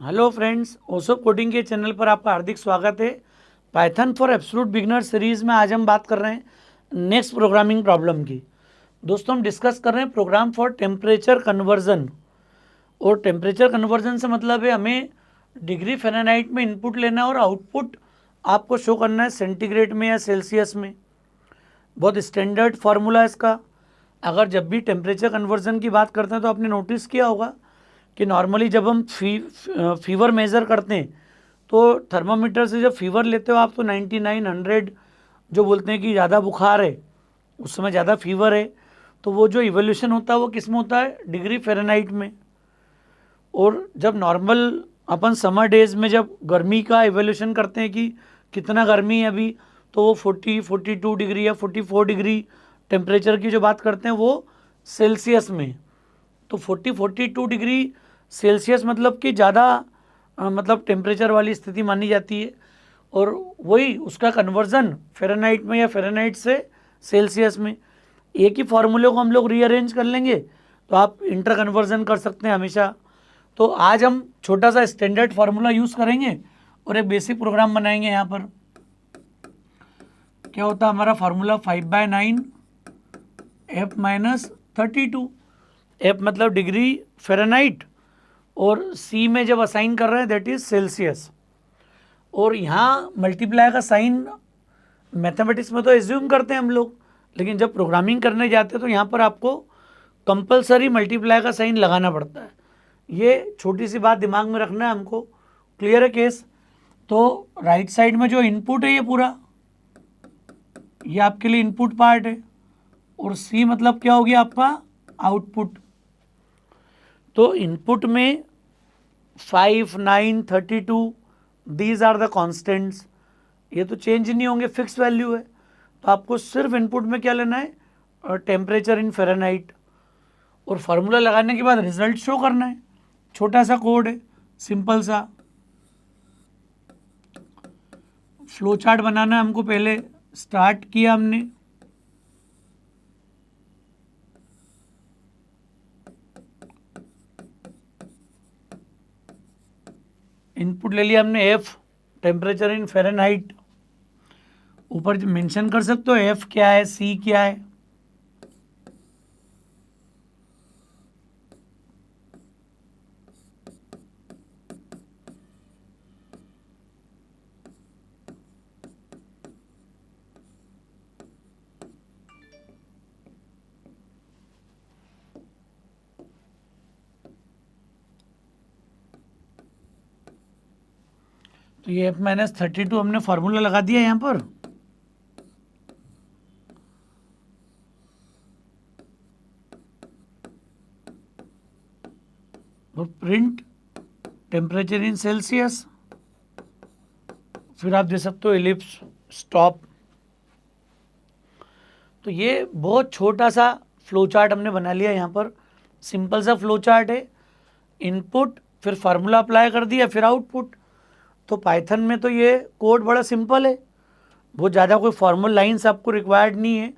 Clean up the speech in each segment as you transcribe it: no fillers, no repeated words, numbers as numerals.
Hello friends, ओसो coding के channel पर आपका हार्दिक स्वागत है। Python for absolute beginner series में आज हम बात कर रहे हैं नेक्स्ट प्रोग्रामिंग प्रॉब्लम की। दोस्तों, हम डिस्कस कर रहे हैं प्रोग्राम फॉर टेम्परेचर कन्वर्जन। और टेम्परेचर कन्वर्जन से मतलब है हमें डिग्री फ़ारेनहाइट में इनपुट लेना है और आउटपुट आपको शो करना है सेंटीग्रेड में या सेल्सियस में। बहुत स्टैंडर्ड फार्मूला है इसका। अगर जब भी टेम्परेचर कन्वर्जन की बात करते हैं तो आपने नोटिस किया होगा कि नॉर्मली जब हम फीवर मेज़र करते हैं तो थर्मामीटर से जब फीवर लेते हो आप तो 99 100 जो बोलते हैं कि ज़्यादा बुखार है, उस समय ज़्यादा फीवर है, तो वो जो इवोल्यूशन होता है वो किस में होता है? डिग्री फ़ारेनहाइट में। और जब नॉर्मल अपन समर डेज में जब गर्मी का इवोल्यूशन करते हैं कि कितना गर्मी है अभी, तो वो 42 डिग्री या 44 डिग्री टेम्परेचर की जो बात करते हैं वो सेल्सियस में। तो 42 डिग्री सेल्सियस मतलब कि ज़्यादा मतलब टेम्परेचर वाली स्थिति मानी जाती है। और वही उसका कन्वर्ज़न फ़ारेनहाइट में या फ़ारेनहाइट से सेल्सियस में, एक ही फार्मूले को हम लोग रीअरेंज कर लेंगे तो आप इंटर कन्वर्जन कर सकते हैं हमेशा। तो आज हम छोटा सा स्टैंडर्ड फार्मूला यूज़ करेंगे और एक बेसिक प्रोग्राम बनाएंगे। यहाँ पर क्या होता है हमारा फार्मूला 5/9 F माइनस 32। एफ मतलब डिग्री फ़ारेनहाइट और सी में जब असाइन कर रहे हैं दैट इज़ सेल्सियस। और यहाँ मल्टीप्लाई का साइन मैथमेटिक्स में तो एज्यूम करते हैं हम लोग, लेकिन जब प्रोग्रामिंग करने जाते हैं तो यहाँ पर आपको कंपलसरी मल्टीप्लाई का साइन लगाना पड़ता है। ये छोटी सी बात दिमाग में रखना है हमको। क्लियर है केस? तो राइट साइड में जो इनपुट है ये पूरा, ये आपके लिए इनपुट पार्ट है और सी मतलब क्या हो गया आपका? आउटपुट। तो इनपुट में 5, 9, 32 दीज आर द कॉन्स्टेंट्स। ये तो चेंज नहीं होंगे, फिक्स वैल्यू है। तो आपको सिर्फ इनपुट में क्या लेना है? Temperature in Fahrenheit. और फार्मूला लगाने के बाद रिजल्ट शो करना है। छोटा सा कोड है, सिंपल सा फ्लो चार्ट बनाना है हमको। पहले स्टार्ट किया हमने, इनपुट ले लिया हमने एफ, टेम्परेचर इन फ़ारेनहाइट। ऊपर मेंशन कर सकते हो एफ क्या है, सी क्या है। तो ये एफ माइनस 32 हमने फार्मूला लगा दिया यहाँ पर। और प्रिंट टेम्परेचर इन सेल्सियस, फिर आप दे सकते हो एलिप्स स्टॉप। तो ये बहुत छोटा सा फ्लो चार्ट हमने बना लिया यहाँ पर। सिंपल सा फ्लो चार्ट है, इनपुट फिर फार्मूला अप्लाई कर दिया फिर आउटपुट। तो पाइथन में तो ये कोड बड़ा सिंपल है, बहुत ज़्यादा कोई फॉर्मल लाइंस आपको रिक्वायर्ड नहीं है।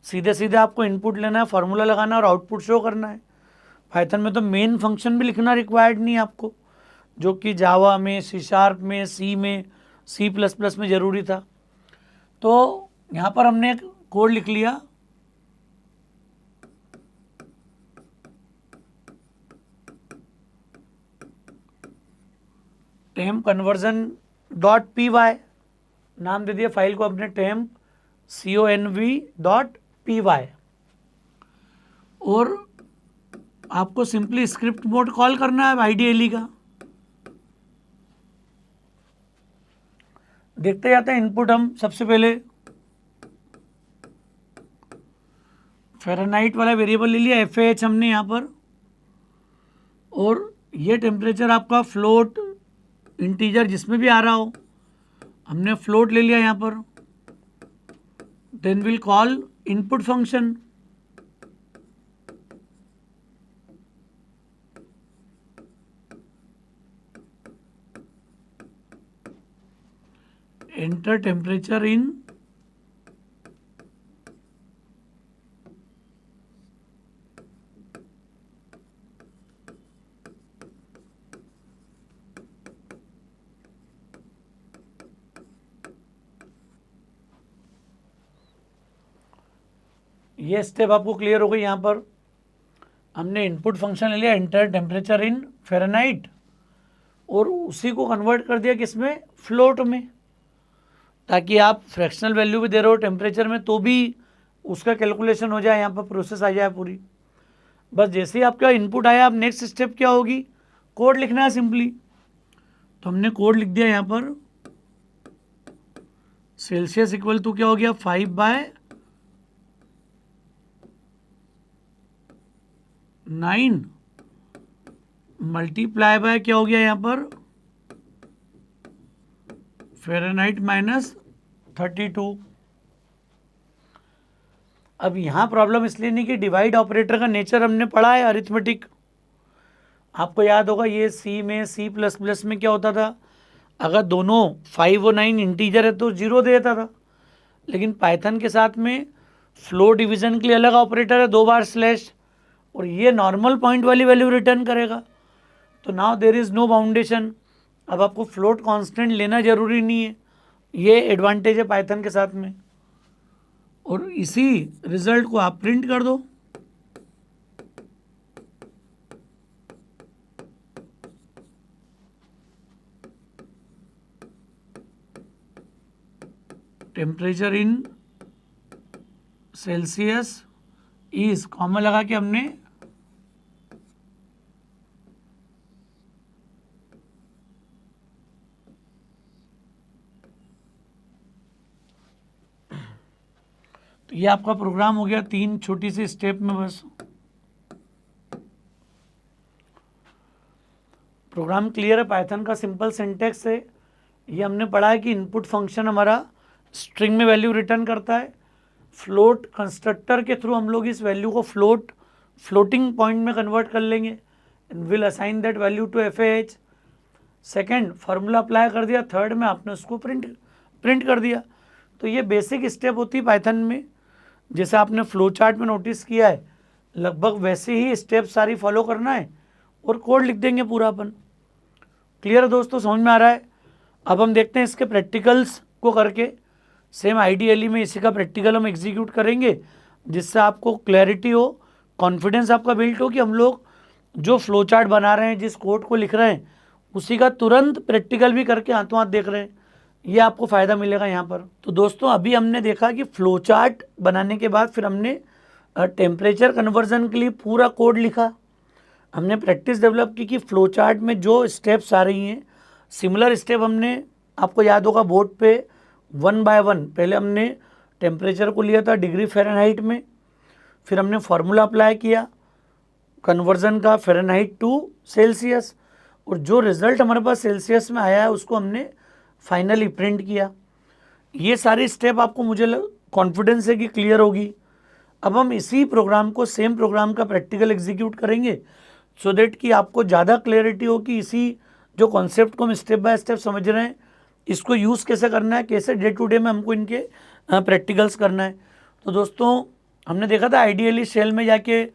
सीधे सीधे आपको इनपुट लेना है, फार्मूला लगाना है और आउटपुट शो करना है। पाइथन में तो मेन फंक्शन भी लिखना रिक्वायर्ड नहीं है आपको, जो कि जावा में, सी शार्प में, सी में, सी प्लस प्लस में ज़रूरी था। तो यहाँ पर हमने एक कोड लिख लिया, temp conversion dot P Y, नाम दे दिया फाइल को अपने टेम्प CONV.py। और आपको सिंपली स्क्रिप्ट मोड कॉल करना है आईडीएलई का। देखते जाते हैं इनपुट। हम सबसे पहले फ़ारेनहाइट वाला वेरिएबल ले लिया FAH हमने यहाँ पर। और ये टेम्परेचर आपका फ्लोट इंटीजर जिसमें भी आ रहा हो, हमने फ्लोट ले लिया यहाँ पर। Then will call input function. Enter temperature in ये स्टेप आपको क्लियर हो गई। यहाँ पर हमने इनपुट फंक्शन ले लिया एंटर टेम्परेचर इन फ़ारेनहाइट और उसी को कन्वर्ट कर दिया किसमें, फ्लोट में, ताकि आप फ्रैक्शनल वैल्यू भी दे रहे हो टेम्परेचर में तो भी उसका कैलकुलेशन हो जाए, यहाँ पर प्रोसेस आ जाए पूरी। बस जैसे ही आपका इनपुट आया, अब नेक्स्ट स्टेप क्या होगी, कोड लिखना है सिंपली। तो हमने कोड लिख दिया यहाँ पर, सेल्सियस इक्वल टू क्या हो गया 5/9 मल्टीप्लाई बाय क्या हो गया यहाँ पर फ़ारेनहाइट -32। अब यहाँ प्रॉब्लम इसलिए नहीं कि डिवाइड ऑपरेटर का नेचर हमने पढ़ा है अरिथमेटिक, आपको याद होगा ये सी में C++ में क्या होता था, अगर दोनों 5 और 9 इंटीजर है तो 0 दे देता था। लेकिन पाइथन के साथ में फ्लो डिवीजन के लिए अलग ऑपरेटर है, 2 बार स्लैश, और ये नॉर्मल पॉइंट वाली वैल्यू रिटर्न करेगा। तो नाउ देर इज़ नो बाउंडेशन, अब आपको फ्लोट कांस्टेंट लेना जरूरी नहीं है, ये एडवांटेज है पाइथन के साथ में। और इसी रिजल्ट को आप प्रिंट कर दो। Temperature in Celsius is comma लगा के हमने तो ये आपका प्रोग्राम हो गया 3 छोटी सी स्टेप में। बस प्रोग्राम क्लियर है, पाइथन का सिंपल सिंटेक्स है। ये हमने पढ़ा है कि इनपुट फंक्शन हमारा स्ट्रिंग में वैल्यू रिटर्न करता है, फ्लोट कंस्ट्रक्टर के थ्रू हम लोग इस वैल्यू को फ्लोटिंग पॉइंट में कन्वर्ट कर लेंगे and will assign that value to FAH। Second formula apply कर दिया, थर्ड में आपने उसको प्रिंट कर दिया। तो ये बेसिक स्टेप होती है पाइथन में, जैसे आपने फ्लो चार्ट में नोटिस किया है, लगभग वैसे ही स्टेप सारी फॉलो करना है और कोड लिख देंगे पूरा अपन। क्लियर है दोस्तों, समझ में आ रहा है। अब हम देखते हैं इसके प्रैक्टिकल्स को करके, सेम आइडियली में इसी का प्रैक्टिकल हम एग्जीक्यूट करेंगे, जिससे आपको क्लैरिटी हो, कॉन्फिडेंस आपका बिल्ट हो कि हम लोग जो फ्लो चार्ट बना रहे हैं, जिस कोड को लिख रहे हैं, उसी का तुरंत प्रैक्टिकल भी करके हाथों हाथ देख रहे हैं, ये आपको फ़ायदा मिलेगा यहाँ पर। तो दोस्तों अभी हमने देखा कि फ्लो चार्ट बनाने के बाद फिर हमने टेम्परेचर कन्वर्जन के लिए पूरा कोड लिखा। हमने प्रैक्टिस डेवलप की कि फ्लो चार्ट में जो स्टेप्स आ रही हैं, सिमिलर स्टेप हमने, आपको याद होगा बोर्ड पे 1 बाय 1 पहले हमने टेम्परेचर को लिया था डिग्री फ़ारेनहाइट में, फिर हमने फार्मूला अप्लाई किया कन्वर्जन का फ़ारेनहाइट टू सेल्सियस, और जो रिज़ल्ट हमारे पास सेल्सियस में आया है उसको हमने फाइनली प्रिंट किया। ये सारी स्टेप आपको मुझे कॉन्फिडेंस है कि क्लियर होगी। अब हम इसी प्रोग्राम को, सेम प्रोग्राम का प्रैक्टिकल एग्जीक्यूट करेंगे सो दैट कि आपको ज़्यादा क्लियरिटी हो कि इसी जो कॉन्सेप्ट को हम स्टेप बाय स्टेप समझ रहे हैं, इसको यूज़ कैसे करना है, कैसे डे टू डे में हमको इनके प्रैक्टिकल्स करना है। तो दोस्तों हमने देखा था आइडियली शेल में जाके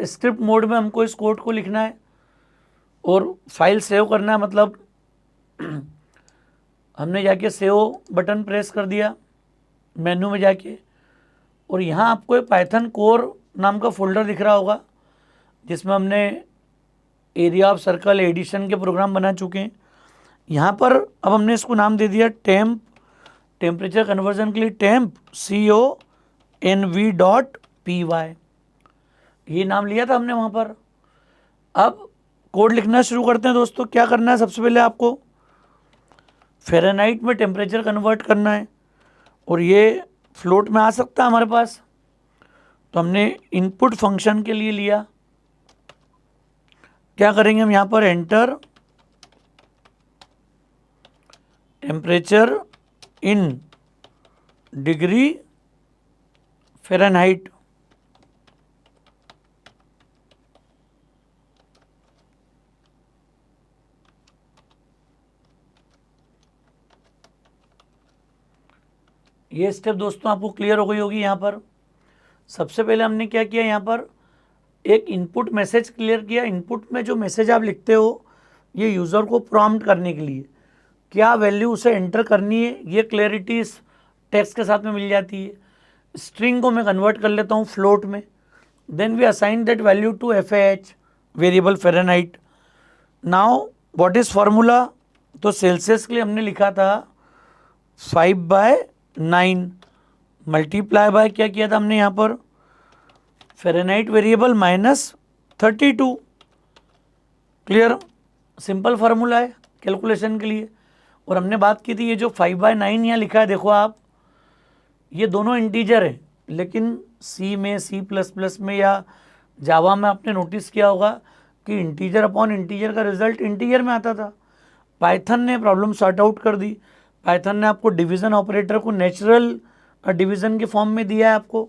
स्क्रिप्ट मोड में हमको इस कोड को लिखना है और फाइल सेव करना है, मतलब हमने जाके सेव बटन प्रेस कर दिया मेन्यू में जाके, और यहाँ आपको एक पाइथन कोर नाम का फोल्डर दिख रहा होगा जिसमें हमने एरिया ऑफ सर्कल एडिशन के प्रोग्राम बना चुके हैं। यहाँ पर अब हमने इसको नाम दे दिया टेम्परेचर कन्वर्जन के लिए CONV.py, ये नाम लिया था हमने वहाँ पर। अब कोड लिखना शुरू करते हैं दोस्तों। क्या करना है, सबसे पहले आपको फ़ारेनहाइट में टेम्परेचर कन्वर्ट करना है और ये फ्लोट में आ सकता है हमारे पास, तो हमने इनपुट फंक्शन के लिए लिया। क्या करेंगे हम यहाँ पर enter temperature in degree Fahrenheit, ये स्टेप दोस्तों आपको क्लियर हो गई होगी। यहाँ पर सबसे पहले हमने क्या किया, यहाँ पर एक इनपुट मैसेज क्लियर किया। इनपुट में जो मैसेज आप लिखते हो ये यूज़र को प्रॉम्प्ट करने के लिए क्या वैल्यू उसे एंटर करनी है, ये क्लैरिटी इस टेक्स्ट के साथ में मिल जाती है। स्ट्रिंग को मैं कन्वर्ट कर लेता हूँ फ्लोट में, then we assign that value to FAH variable Fahrenheit. Now what is formula, तो सेल्सियस के लिए हमने लिखा था 5/9 मल्टीप्लाई बाय क्या किया था हमने यहाँ पर Fahrenheit variable -32। Clear, simple formula है कैलकुलेशन के लिए। और हमने बात की थी ये जो 5/9 यहाँ लिखा है, देखो आप, ये दोनों इंटीजर है, लेकिन सी में, C++ में या जावा में आपने नोटिस किया होगा कि इंटीजर अपॉन इंटीजर का रिजल्ट इंटीजर में आता था। पाइथन ने प्रॉब्लम सॉर्ट आउट कर दी। पाइथन ने आपको डिवीज़न ऑपरेटर को नेचुरल डिवीज़न के फॉर्म में दिया है आपको,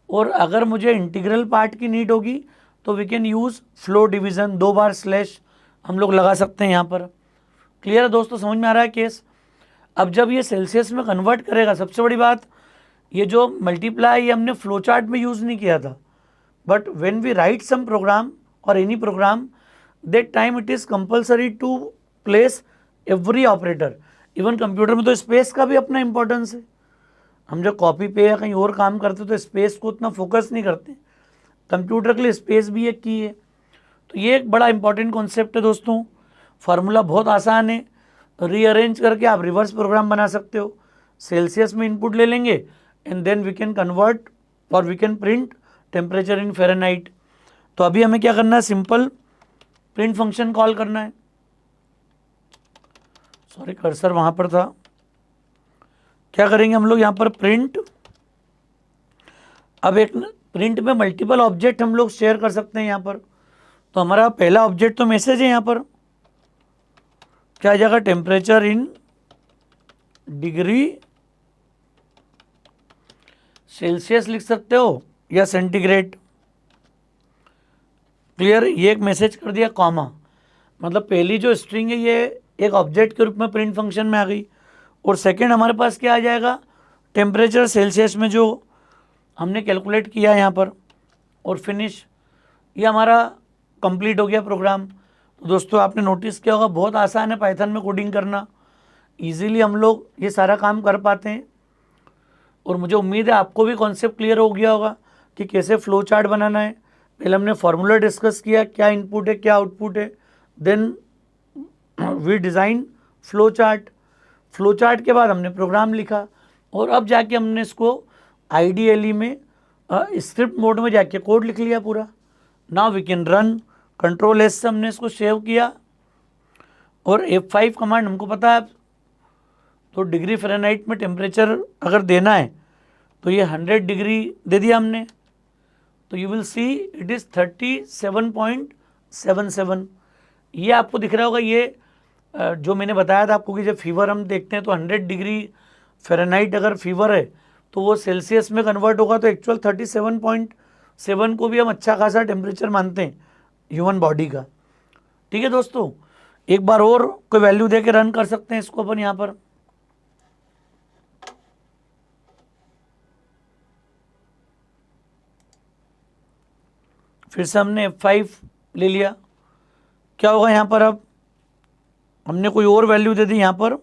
और अगर मुझे इंटीग्रल पार्ट की नीड होगी तो we can use floor division, 2 बार स्लैश हम लोग लगा सकते हैं यहाँ पर। क्लियर है दोस्तों, समझ में आ रहा है केस। अब जब ये सेल्सियस में कन्वर्ट करेगा, सबसे बड़ी बात ये जो मल्टीप्लाई ये हमने फ्लो चार्ट में यूज़ नहीं किया था, but when we write some program और any program that time it is compulsory to place every operator. Even computer में तो स्पेस का भी अपना इंपॉर्टेंस है। हम जब कॉपी पे या कहीं और काम करते तो स्पेस को उतना फोकस नहीं करते, कंप्यूटर के लिए स्पेस भी एक की है। तो ये एक बड़ा इंपॉर्टेंट कॉन्सेप्ट है दोस्तों। फार्मूला बहुत आसान है, रीअरेंज करके आप रिवर्स प्रोग्राम बना सकते हो। सेल्सियस में इनपुट ले लेंगे and then we can convert और we can print temperature in Fahrenheit. तो अभी हमें क्या करना है, सिंपल प्रिंट फंक्शन कॉल करना है। सॉरी, कर्सर वहाँ पर था। क्या करेंगे हम लोग यहाँ पर प्रिंट, अब एक प्रिंट में मल्टीपल ऑब्जेक्ट हम लोग शेयर कर सकते हैं यहाँ पर। तो हमारा पहला ऑब्जेक्ट तो मैसेज है, यहाँ पर क्या आ जाएगा, टेम्परेचर इन डिग्री सेल्सियस लिख सकते हो या सेंटीग्रेड। क्लियर, ये एक मैसेज कर दिया कॉमा, मतलब पहली जो स्ट्रिंग है ये एक ऑब्जेक्ट के रूप में प्रिंट फंक्शन में आ गई। और सेकंड हमारे पास क्या आ जाएगा, टेम्परेचर सेल्सियस में जो हमने कैलकुलेट किया यहाँ पर, और फिनिश। ये हमारा कंप्लीट हो गया प्रोग्राम। तो दोस्तों आपने नोटिस किया होगा बहुत आसान है पाइथन में कोडिंग करना, इजीली हम लोग ये सारा काम कर पाते हैं। और मुझे उम्मीद है आपको भी कॉन्सेप्ट क्लियर हो गया होगा कि कैसे फ्लो चार्ट बनाना है। पहले हमने फार्मूला डिस्कस किया, क्या इनपुट है क्या आउटपुट है, then we design flow chart. Flow chart के बाद हमने प्रोग्राम लिखा, और अब जाके हमने इसको IDLE में स्क्रिप्ट मोड में जाके कोड लिख लिया पूरा। Now we can run, Ctrl+S से हमने इसको सेव किया, और F5 कमांड हमको पता है। तो डिग्री फ़ारेनहाइट में टेम्परेचर अगर देना है तो ये 100 डिग्री दे दिया हमने, तो you will see it is 37.77। ये आपको दिख रहा होगा, ये जो मैंने बताया था आपको कि जब फीवर हम देखते हैं तो 100 डिग्री फ़ारेनहाइट अगर फीवर है तो वो सेल्सियस में कन्वर्ट होगा, तो एक्चुअल 37.7 को भी हम अच्छा खासा टेम्परेचर मानते हैं ह्यूमन बॉडी का। ठीक है दोस्तों, एक बार और कोई वैल्यू दे के रन कर सकते हैं इसको अपन यहाँ पर। फिर से हमने F5 ले लिया, क्या होगा यहाँ पर, अब हमने कोई और वैल्यू दे दी यहाँ पर,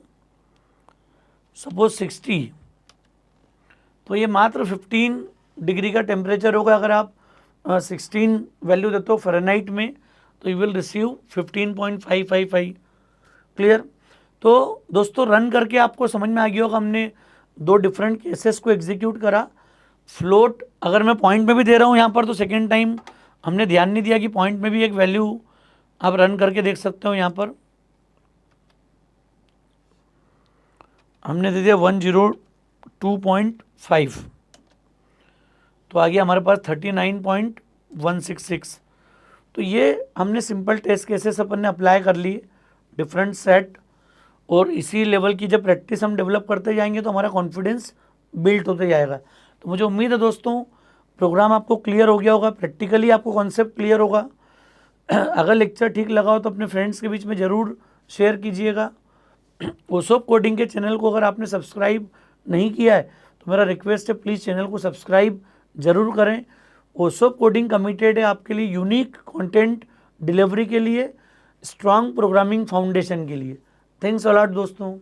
सपोज 60, तो ये मात्र 15 डिग्री का टेम्परेचर होगा। अगर आप 16 वैल्यू देते हो फ़ारेनहाइट में तो यू विल रिसीव 15.555। क्लियर। तो दोस्तों रन करके आपको समझ में आ गया होगा, हमने 2 डिफरेंट केसेस को एग्जीक्यूट करा। फ्लोट अगर मैं पॉइंट में भी दे रहा हूँ यहाँ पर, तो सेकेंड टाइम हमने ध्यान नहीं दिया कि पॉइंट में भी एक वैल्यू आप रन करके देख सकते हो। यहाँ पर हमने दे दिया 102.5, तो आ गया हमारे पास 39.166। तो ये हमने सिंपल टेस्ट केसेस अपन ने अप्लाई कर लिए, डिफरेंट सेट, और इसी लेवल की जब प्रैक्टिस हम डेवलप करते जाएंगे तो हमारा कॉन्फिडेंस बिल्ड होते जाएगा। तो मुझे उम्मीद है दोस्तों प्रोग्राम आपको क्लियर हो गया होगा, प्रैक्टिकली आपको कॉन्सेप्ट क्लियर होगा। अगर लेक्चर ठीक लगा हो तो अपने फ्रेंड्स के बीच में ज़रूर शेयर कीजिएगा। ओसोप कोडिंग के चैनल को अगर आपने सब्सक्राइब नहीं किया है तो मेरा रिक्वेस्ट है प्लीज़ चैनल को सब्सक्राइब ज़रूर करें। ओसोप कोडिंग कमिटेड है आपके लिए यूनिक कंटेंट डिलीवरी के लिए, स्ट्रॉन्ग प्रोग्रामिंग फाउंडेशन के लिए। थैंक्स अ लॉट दोस्तों।